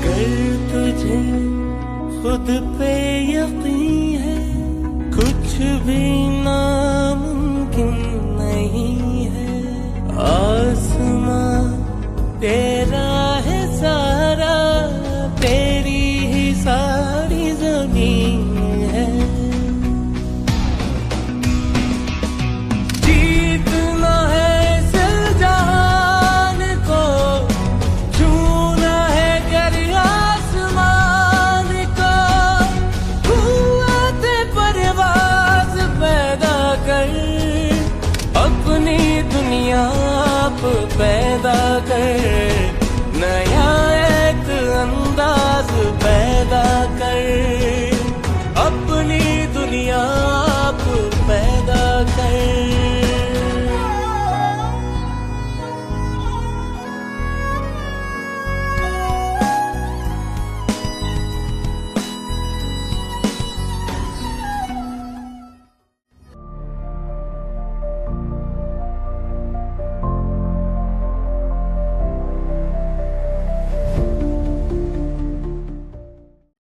कर तुझे खुद पे यकीन है, कुछ भी नामुमकिन नहीं है। आसमां तेरा है सारा, तेरी ही सारी ज़मीन है। जीतना है इस जहान को, छूना है गर आसमान को। क़ुव्वत परवाज़ पैदा कर, अपनी दुनिया आप पैदा कर। नया एक अंदाज पैदा कर, अपनी दुनिया